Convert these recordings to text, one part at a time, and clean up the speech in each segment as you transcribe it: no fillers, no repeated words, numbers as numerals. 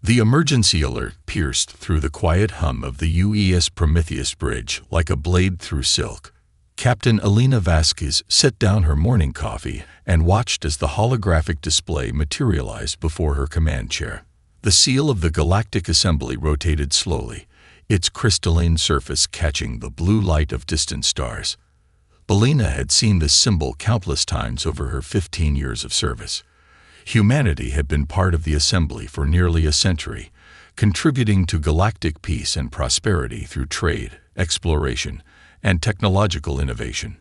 The emergency alert pierced through the quiet hum of the UES Prometheus bridge like a blade through silk. Captain Elena Vasquez set down her morning coffee and watched as the holographic display materialized before her command chair. The seal of the Galactic Assembly rotated slowly, its crystalline surface catching the blue light of distant stars. Elena had seen this symbol countless times over her 15 years of service. Humanity had been part of the Assembly for nearly a century, contributing to galactic peace and prosperity through trade, exploration, and technological innovation.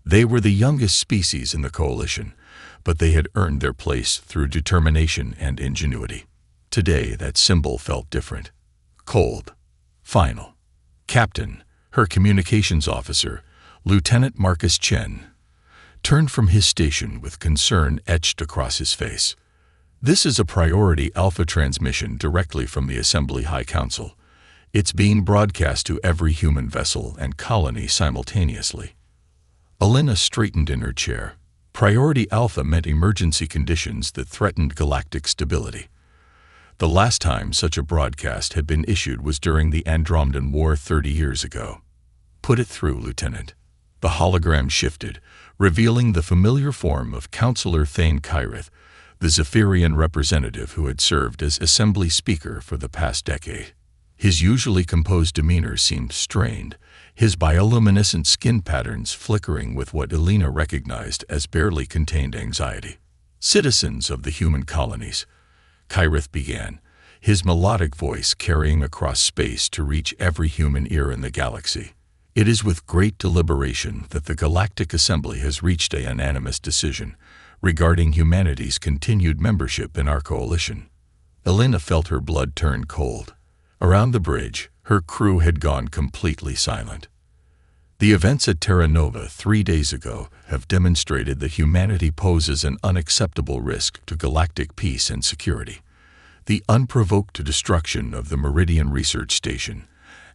They were the youngest species in the coalition, but they had earned their place through determination and ingenuity. Today, that symbol felt different. Cold. Final. Captain, her communications officer, Lieutenant Marcus Chen, turned from his station with concern etched across his face. This is a priority Alpha transmission directly from the Assembly High Council. It's being broadcast to every human vessel and colony simultaneously. Elena straightened in her chair. Priority Alpha meant emergency conditions that threatened galactic stability. The last time such a broadcast had been issued was during the Andromedan War 30 years ago. Put it through, Lieutenant. The hologram shifted, revealing the familiar form of Counselor Thane Kyrith, the Zephyrian representative who had served as Assembly Speaker for the past decade. His usually composed demeanor seemed strained, his bioluminescent skin patterns flickering with what Elena recognized as barely contained anxiety. Citizens of the human colonies, Kyrith began, his melodic voice carrying across space to reach every human ear in the galaxy. It is with great deliberation that the Galactic Assembly has reached a unanimous decision regarding humanity's continued membership in our coalition. Elena felt her blood turn cold. Around the bridge, her crew had gone completely silent. The events at Terra Nova 3 days ago have demonstrated that humanity poses an unacceptable risk to galactic peace and security. The unprovoked destruction of the Meridian Research Station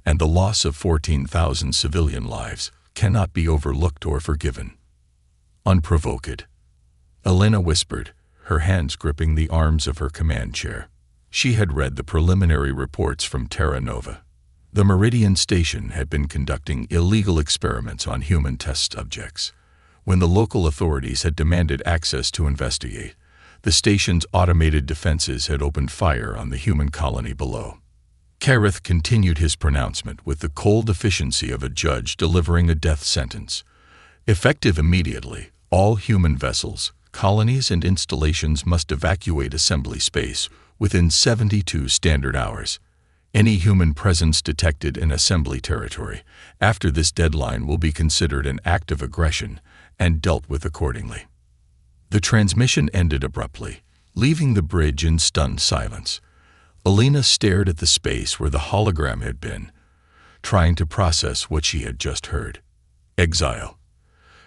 and the loss of 14,000 civilian lives cannot be overlooked or forgiven. Unprovoked, Elena whispered, her hands gripping the arms of her command chair. She had read the preliminary reports from Terra Nova. The Meridian Station had been conducting illegal experiments on human test subjects. When the local authorities had demanded access to investigate, the station's automated defenses had opened fire on the human colony below. Kyrith continued his pronouncement with the cold efficiency of a judge delivering a death sentence. Effective immediately, all human vessels, colonies, and installations must evacuate assembly space within 72 standard hours. Any human presence detected in assembly territory after this deadline will be considered an act of aggression and dealt with accordingly. The transmission ended abruptly, leaving the bridge in stunned silence. Elena stared at the space where the hologram had been, trying to process what she had just heard. Exile.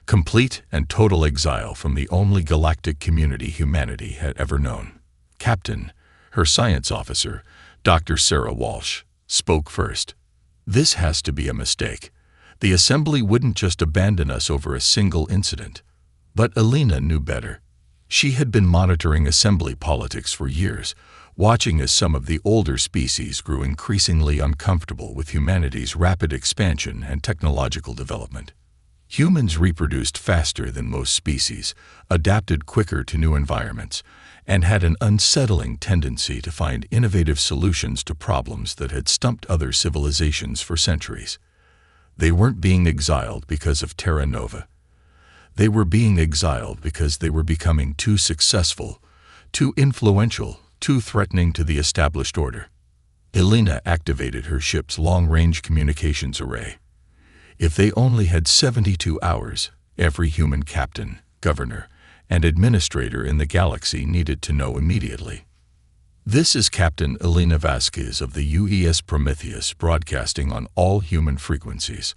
Complete and total exile from the only galactic community humanity had ever known. Captain, her science officer, Dr. Sarah Walsh, spoke first. This has to be a mistake. The Assembly wouldn't just abandon us over a single incident. But Elena knew better. She had been monitoring Assembly politics for years, watching as some of the older species grew increasingly uncomfortable with humanity's rapid expansion and technological development. Humans reproduced faster than most species, adapted quicker to new environments, and had an unsettling tendency to find innovative solutions to problems that had stumped other civilizations for centuries. They weren't being exiled because of Terra Nova. They were being exiled because they were becoming too successful, too influential, too threatening to the established order. Elena activated her ship's long-range communications array. If they only had 72 hours, every human captain, governor, and administrator in the galaxy needed to know immediately. This is Captain Elena Vasquez of the UES Prometheus broadcasting on all human frequencies.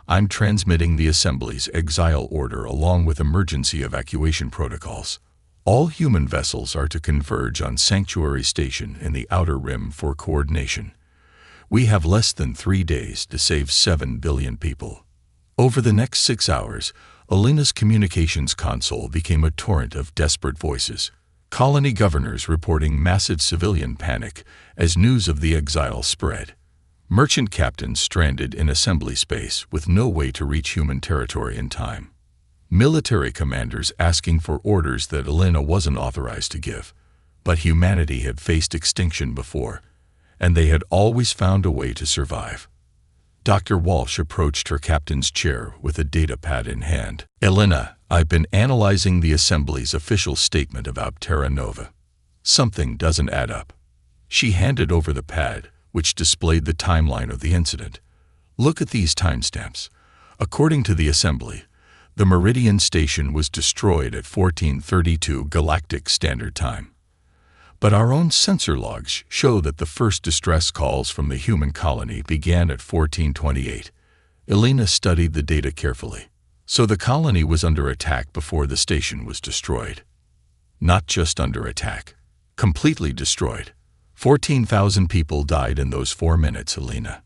I'm transmitting the Assembly's exile order along with emergency evacuation protocols. All human vessels are to converge on Sanctuary Station in the Outer Rim for coordination. We have less than 3 days to save 7 billion people. Over the next 6 hours, Elena's communications console became a torrent of desperate voices. Colony governors reporting massive civilian panic as news of the exile spread. Merchant captains stranded in assembly space with no way to reach human territory in time. Military commanders asking for orders that Elena wasn't authorized to give. But humanity had faced extinction before, and they had always found a way to survive. Dr. Walsh approached her captain's chair with a data pad in hand. "Elena, I've been analyzing the Assembly's official statement about Terra Nova. Something doesn't add up." She handed over the pad, which displayed the timeline of the incident. "Look at these timestamps. According to the Assembly, the Meridian Station was destroyed at 1432 Galactic Standard Time. But our own sensor logs show that the first distress calls from the human colony began at 1428. Elena studied the data carefully. So the colony was under attack before the station was destroyed. Not just under attack. Completely destroyed. 14,000 people died in those 4 minutes, Elena.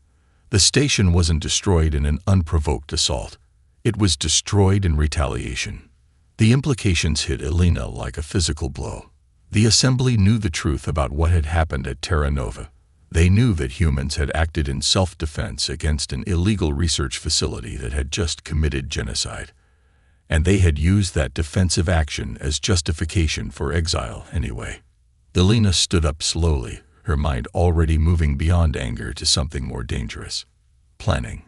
The station wasn't destroyed in an unprovoked assault. It was destroyed in retaliation." The implications hit Elena like a physical blow. The Assembly knew the truth about what had happened at Terra Nova. They knew that humans had acted in self-defense against an illegal research facility that had just committed genocide. And they had used that defensive action as justification for exile anyway. Elena stood up slowly, her mind already moving beyond anger to something more dangerous. Planning.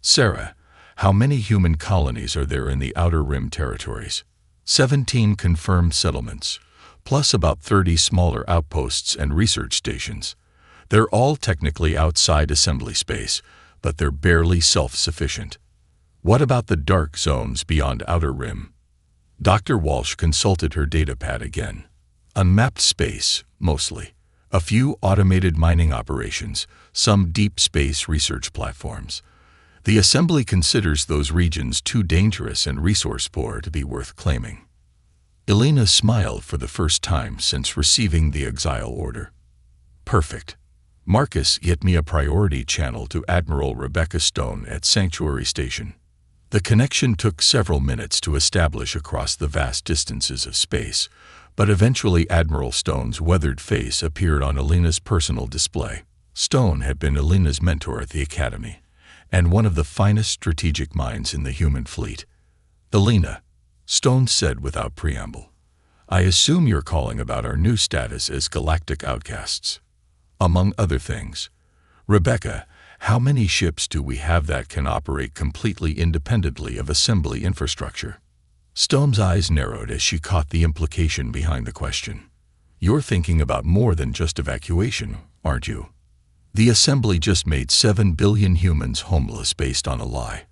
"Sarah, how many human colonies are there in the Outer Rim territories?" 17 confirmed settlements, plus about 30 smaller outposts and research stations. They're all technically outside assembly space, but they're barely self-sufficient. What about the dark zones beyond Outer Rim? Dr. Walsh consulted her datapad again. Unmapped space, mostly. A few automated mining operations, some deep space research platforms. The Assembly considers those regions too dangerous and resource-poor to be worth claiming. Elena smiled for the first time since receiving the exile order. "Perfect. Marcus, get me a priority channel to Admiral Rebecca Stone at Sanctuary Station." The connection took several minutes to establish across the vast distances of space, but eventually Admiral Stone's weathered face appeared on Elena's personal display. Stone had been Elena's mentor at the Academy, and one of the finest strategic minds in the human fleet. "Elena," Stone said without preamble, "I assume you're calling about our new status as galactic outcasts." "Among other things. Rebecca, how many ships do we have that can operate completely independently of assembly infrastructure?" Stone's eyes narrowed as she caught the implication behind the question. "You're thinking about more than just evacuation, aren't you? The Assembly just made 7 billion humans homeless based on a lie.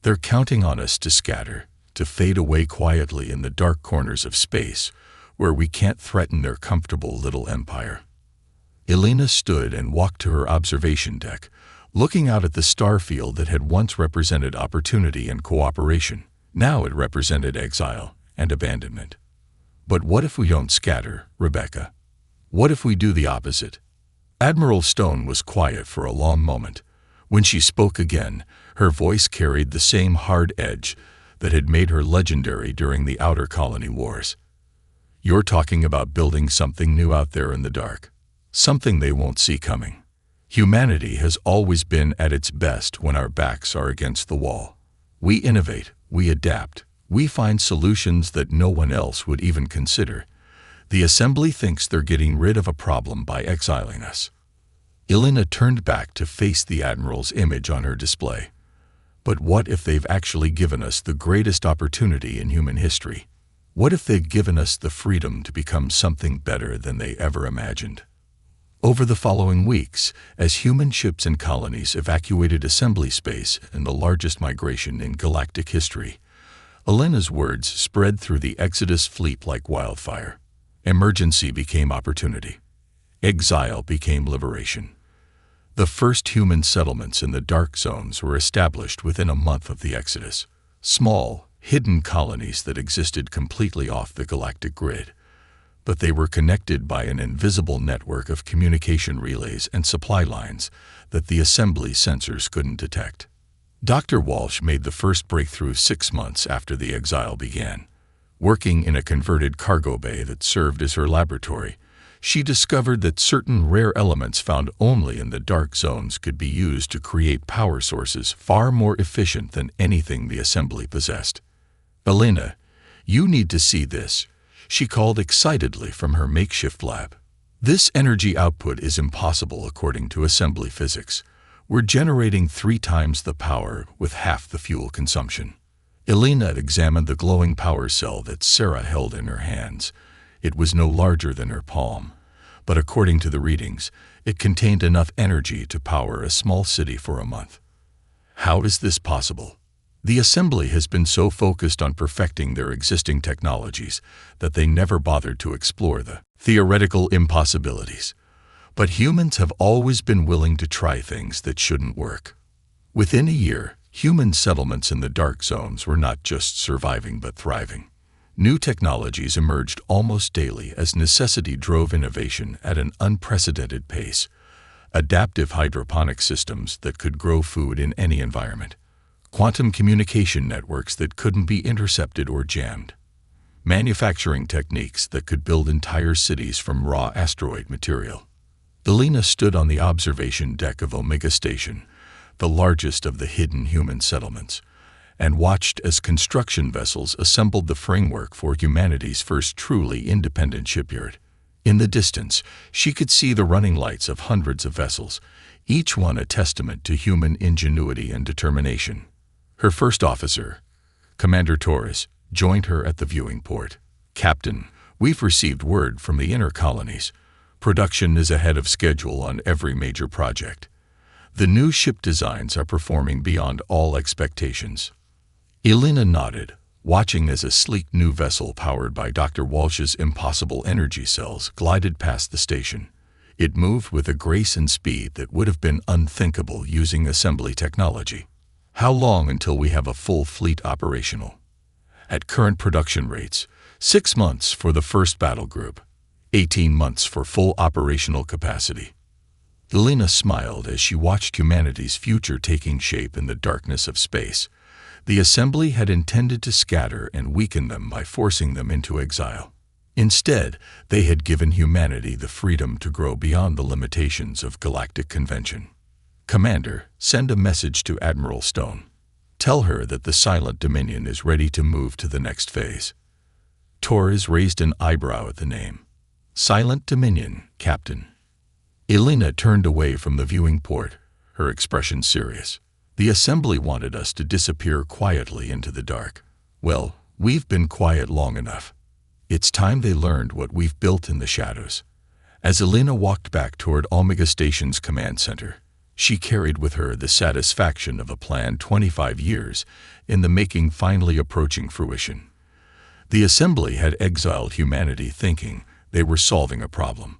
They're counting on us to scatter, to fade away quietly in the dark corners of space, where we can't threaten their comfortable little empire." Elena stood and walked to her observation deck, looking out at the star field that had once represented opportunity and cooperation. Now it represented exile and abandonment. "But what if we don't scatter, Rebecca? What if we do the opposite?" Admiral Stone was quiet for a long moment. When she spoke again, her voice carried the same hard edge that had made her legendary during the Outer Colony Wars. "You're talking about building something new out there in the dark. Something they won't see coming. Humanity has always been at its best when our backs are against the wall. We innovate, we adapt, we find solutions that no one else would even consider. The Assembly thinks they're getting rid of a problem by exiling us." Elena turned back to face the Admiral's image on her display. "But what if they've actually given us the greatest opportunity in human history? What if they've given us the freedom to become something better than they ever imagined?" Over the following weeks, as human ships and colonies evacuated assembly space in the largest migration in galactic history, Elena's words spread through the Exodus fleet like wildfire. Emergency became opportunity. Exile became liberation. The first human settlements in the dark zones were established within a month of the Exodus. Small, hidden colonies that existed completely off the galactic grid. But they were connected by an invisible network of communication relays and supply lines that the Assembly sensors couldn't detect. Dr. Walsh made the first breakthrough 6 months after the exile began. Working in a converted cargo bay that served as her laboratory, she discovered that certain rare elements found only in the dark zones could be used to create power sources far more efficient than anything the assembly possessed. "Elena, you need to see this," she called excitedly from her makeshift lab. "This energy output is impossible according to assembly physics. We're generating 3 times the power with half the fuel consumption." Elena examined the glowing power cell that Sarah held in her hands. It was no larger than her palm, but according to the readings, it contained enough energy to power a small city for a month. How is this possible? The assembly has been so focused on perfecting their existing technologies that they never bothered to explore the theoretical impossibilities. But humans have always been willing to try things that shouldn't work. Within a year, human settlements in the dark zones were not just surviving but thriving. New technologies emerged almost daily as necessity drove innovation at an unprecedented pace. Adaptive hydroponic systems that could grow food in any environment. Quantum communication networks that couldn't be intercepted or jammed. Manufacturing techniques that could build entire cities from raw asteroid material. Elena stood on the observation deck of Omega Station, the largest of the hidden human settlements, and watched as construction vessels assembled the framework for humanity's first truly independent shipyard. In the distance, she could see the running lights of hundreds of vessels, each one a testament to human ingenuity and determination. Her first officer, Commander Torres, joined her at the viewing port. "Captain, we've received word from the inner colonies. Production is ahead of schedule on every major project. The new ship designs are performing beyond all expectations." Elena nodded, watching as a sleek new vessel powered by Dr. Walsh's impossible energy cells glided past the station. It moved with a grace and speed that would have been unthinkable using assembly technology. "How long until we have a full fleet operational?" "At current production rates, 6 months for the first battle group, 18 months for full operational capacity." Elena smiled as she watched humanity's future taking shape in the darkness of space. The assembly had intended to scatter and weaken them by forcing them into exile. Instead, they had given humanity the freedom to grow beyond the limitations of galactic convention. "Commander, send a message to Admiral Stone. Tell her that the Silent Dominion is ready to move to the next phase." Torres raised an eyebrow at the name. "Silent Dominion, Captain." Elena turned away from the viewing port, her expression serious. "The assembly wanted us to disappear quietly into the dark. Well, we've been quiet long enough. It's time they learned what we've built in the shadows." As Elena walked back toward Omega Station's command center, she carried with her the satisfaction of a plan 25 years in the making finally approaching fruition. The assembly had exiled humanity thinking they were solving a problem.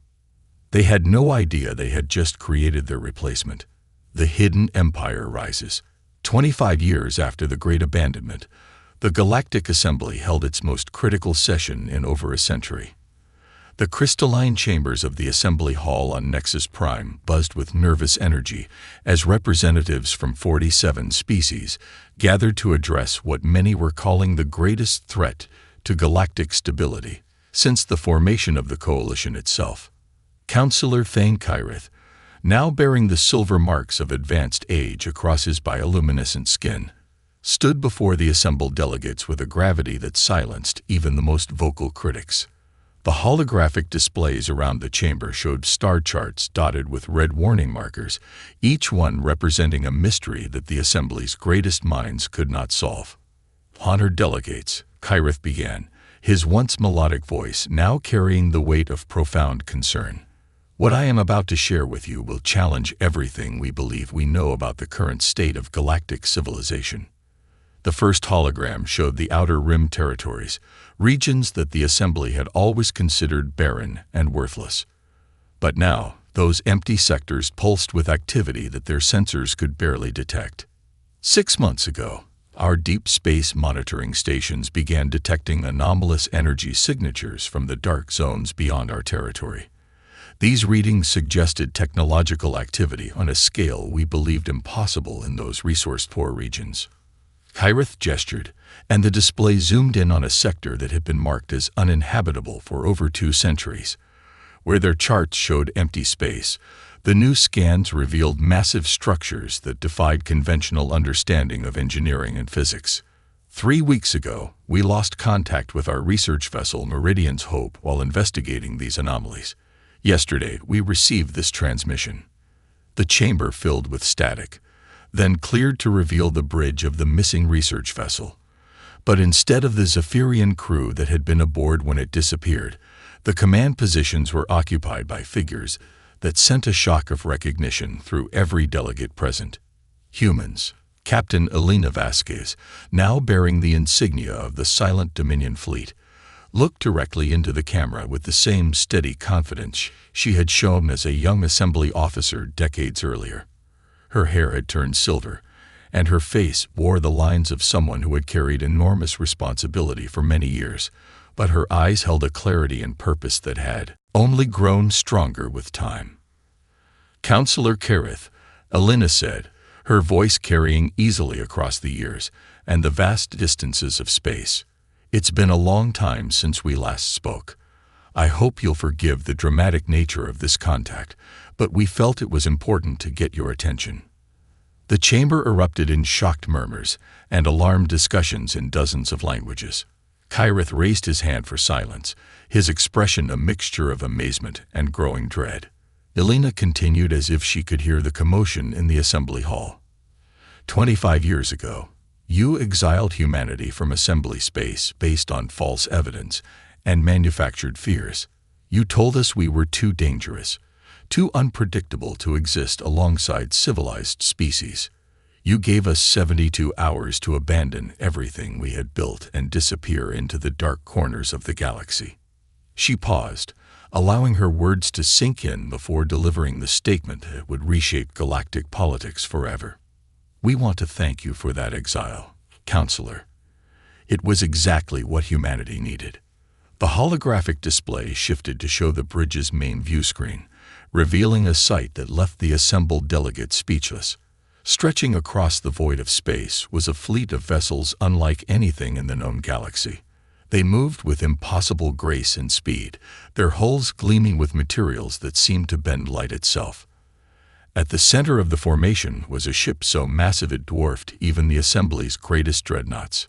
They had no idea they had just created their replacement. The hidden empire rises. 25 years after the Great Abandonment, the Galactic Assembly held its most critical session in over a century. The crystalline chambers of the Assembly Hall on Nexus Prime buzzed with nervous energy as representatives from 47 species gathered to address what many were calling the greatest threat to galactic stability since the formation of the Coalition itself. Councillor Thane Kyrith, now bearing the silver marks of advanced age across his bioluminescent skin, stood before the assembled delegates with a gravity that silenced even the most vocal critics. The holographic displays around the chamber showed star charts dotted with red warning markers, each one representing a mystery that the Assembly's greatest minds could not solve. "Honored delegates," Kyrith began, his once melodic voice now carrying the weight of profound concern. "What I am about to share with you will challenge everything we believe we know about the current state of galactic civilization." The first hologram showed the Outer Rim territories, regions that the Assembly had always considered barren and worthless. But now, those empty sectors pulsed with activity that their sensors could barely detect. 6 months ago, our deep space monitoring stations began detecting anomalous energy signatures from the dark zones beyond our territory. These readings suggested technological activity on a scale we believed impossible in those resource-poor regions. Kyrith gestured, and the display zoomed in on a sector that had been marked as uninhabitable for over 2 centuries. Where their charts showed empty space, the new scans revealed massive structures that defied conventional understanding of engineering and physics. 3 weeks ago, we lost contact with our research vessel Meridian's Hope while investigating these anomalies. Yesterday, we received this transmission. The chamber filled with static, then cleared to reveal the bridge of the missing research vessel. But instead of the Zephyrian crew that had been aboard when it disappeared, the command positions were occupied by figures that sent a shock of recognition through every delegate present. Humans. Captain Elena Vasquez, now bearing the insignia of the Silent Dominion fleet, looked directly into the camera with the same steady confidence she had shown as a young assembly officer decades earlier. Her hair had turned silver, and her face bore the lines of someone who had carried enormous responsibility for many years, but her eyes held a clarity and purpose that had only grown stronger with time. "Counselor Kyrith," Elena said, her voice carrying easily across the years and the vast distances of space. "It's been a long time since we last spoke. I hope you'll forgive the dramatic nature of this contact, but we felt it was important to get your attention." The chamber erupted in shocked murmurs and alarmed discussions in dozens of languages. Kyrith raised his hand for silence, his expression a mixture of amazement and growing dread. Elena continued as if she could hear the commotion in the assembly hall. 25 years ago, you exiled humanity from assembly space based on false evidence and manufactured fears. You told us we were too dangerous, too unpredictable to exist alongside civilized species. You gave us 72 hours to abandon everything we had built and disappear into the dark corners of the galaxy. She paused, allowing her words to sink in before delivering the statement that would reshape galactic politics forever. "We want to thank you for that exile, Counselor. It was exactly what humanity needed." The holographic display shifted to show the bridge's main view screen, revealing a sight that left the assembled delegates speechless. Stretching across the void of space was a fleet of vessels unlike anything in the known galaxy. They moved with impossible grace and speed, their hulls gleaming with materials that seemed to bend light itself. At the center of the formation was a ship so massive it dwarfed even the Assembly's greatest dreadnoughts.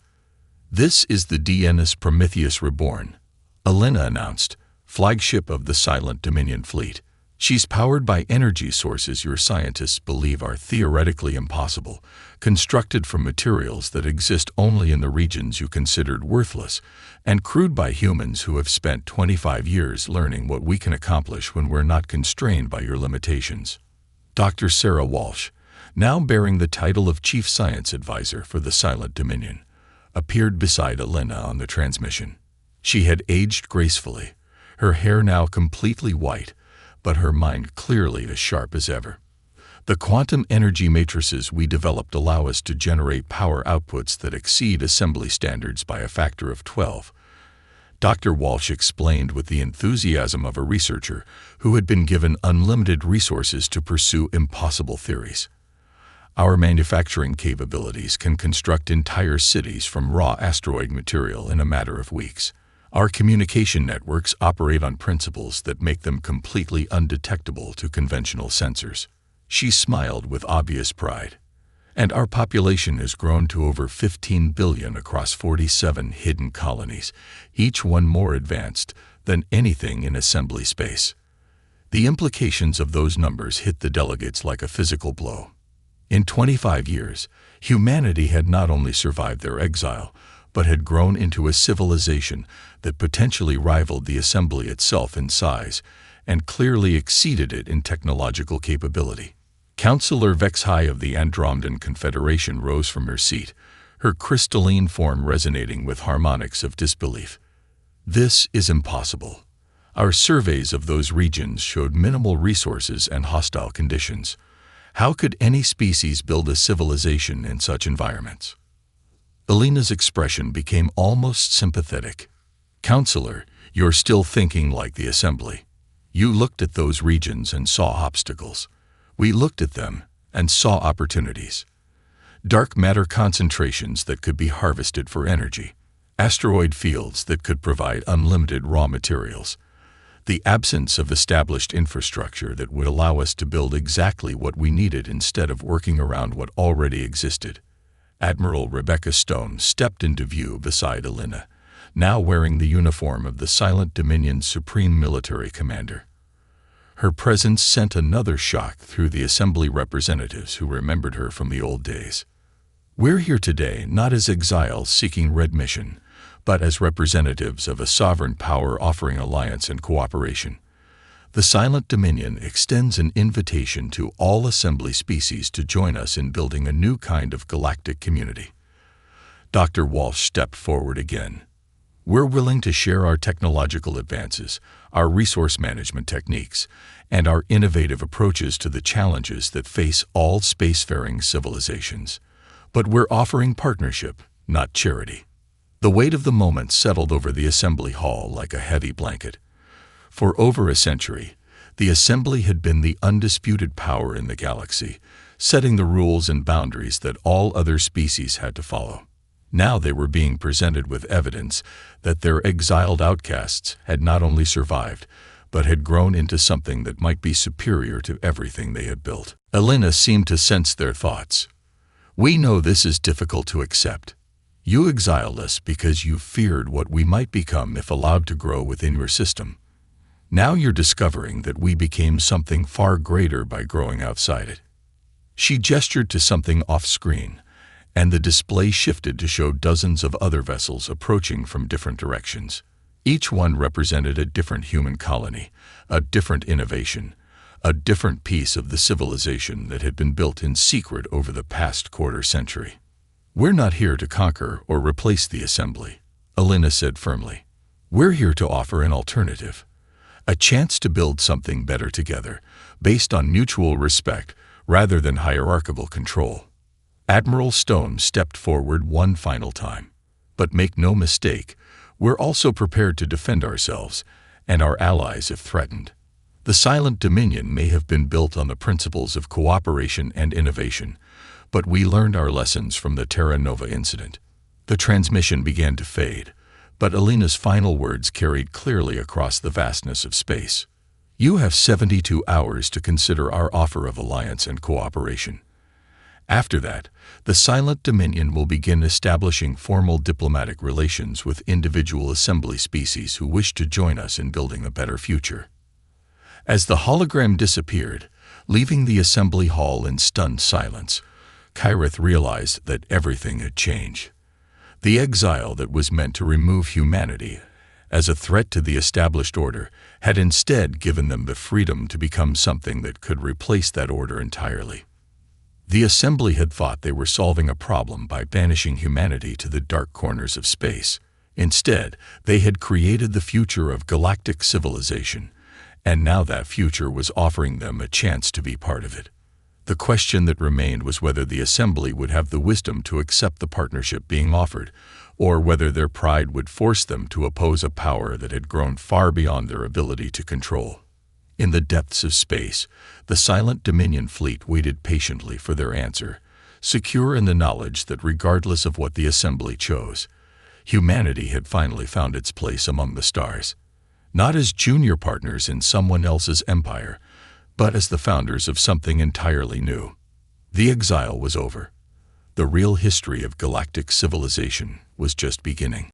"This is the DNS Prometheus Reborn," Elena announced, flagship of the Silent Dominion fleet. "She's powered by energy sources your scientists believe are theoretically impossible, constructed from materials that exist only in the regions you considered worthless, and crewed by humans who have spent 25 years learning what we can accomplish when we're not constrained by your limitations." Dr. Sarah Walsh, now bearing the title of Chief Science Advisor for the Silent Dominion, appeared beside Elena on the transmission. She had aged gracefully, her hair now completely white, but her mind clearly as sharp as ever. "The quantum energy matrices we developed allow us to generate power outputs that exceed assembly standards by a factor of 12. Dr. Walsh explained with the enthusiasm of a researcher who had been given unlimited resources to pursue impossible theories. "Our manufacturing capabilities can construct entire cities from raw asteroid material in a matter of weeks. Our communication networks operate on principles that make them completely undetectable to conventional sensors." She smiled with obvious pride. "And our population has grown to over 15 billion across 47 hidden colonies, each one more advanced than anything in assembly space." The implications of those numbers hit the delegates like a physical blow. In 25 years, humanity had not only survived their exile, but had grown into a civilization that potentially rivaled the assembly itself in size and clearly exceeded it in technological capability. Counselor DarkHFY of the Andromedan Confederation rose from her seat, her crystalline form resonating with harmonics of disbelief. "This is impossible. Our surveys of those regions showed minimal resources and hostile conditions. How could any species build a civilization in such environments?" Elena's expression became almost sympathetic. "Counselor, you're still thinking like the Assembly. You looked at those regions and saw obstacles. We looked at them and saw opportunities. dark matter concentrations that could be harvested for energy, asteroid fields that could provide unlimited raw materials, the absence of established infrastructure that would allow us to build exactly what we needed instead of working around what already existed. Admiral Rebecca Stone stepped into view beside Alina, now wearing the uniform of the Silent Dominion's Supreme Military Commander. Her presence sent another shock through the Assembly representatives who remembered her from the old days. We're here today not as exiles seeking red mission, but as representatives of a sovereign power offering alliance and cooperation. The Silent Dominion extends an invitation to all Assembly species to join us in building a new kind of galactic community. Dr. Walsh stepped forward again. We're willing to share our technological advances, our resource management techniques, and our innovative approaches to the challenges that face all spacefaring civilizations. But we're offering partnership, not charity. The weight of the moment settled over the Assembly Hall like a heavy blanket. For over a century, the Assembly had been the undisputed power in the galaxy, setting the rules and boundaries that all other species had to follow. Now they were being presented with evidence that their exiled outcasts had not only survived, but had grown into something that might be superior to everything they had built. Alina seemed to sense their thoughts. We know this is difficult to accept. You exiled us because you feared what we might become if allowed to grow within your system. Now you're discovering that we became something far greater by growing outside it. She gestured to something off-screen, and the display shifted to show dozens of other vessels approaching from different directions. Each one represented a different human colony, a different innovation, a different piece of the civilization that had been built in secret over the past quarter century. We're not here to conquer or replace the Assembly, Alina said firmly. We're here to offer an alternative, a chance to build something better together, based on mutual respect rather than hierarchical control. Admiral Stone stepped forward one final time. But make no mistake, we're also prepared to defend ourselves and our allies if threatened. The Silent Dominion may have been built on the principles of cooperation and innovation, but we learned our lessons from the Terra Nova incident. The transmission began to fade, but Alina's final words carried clearly across the vastness of space. You have 72 hours to consider our offer of alliance and cooperation. After that, the Silent Dominion will begin establishing formal diplomatic relations with individual Assembly species who wish to join us in building a better future. As the hologram disappeared, leaving the Assembly Hall in stunned silence, Kyrith realized that everything had changed. The exile that was meant to remove humanity as a threat to the established order had instead given them the freedom to become something that could replace that order entirely. The Assembly had thought they were solving a problem by banishing humanity to the dark corners of space. Instead, they had created the future of galactic civilization, and now that future was offering them a chance to be part of it. The question that remained was whether the Assembly would have the wisdom to accept the partnership being offered, or whether their pride would force them to oppose a power that had grown far beyond their ability to control. In the depths of space, the Silent Dominion fleet waited patiently for their answer, secure in the knowledge that regardless of what the Assembly chose, humanity had finally found its place among the stars. Not as junior partners in someone else's empire, but as the founders of something entirely new. The exile was over. The real history of galactic civilization was just beginning.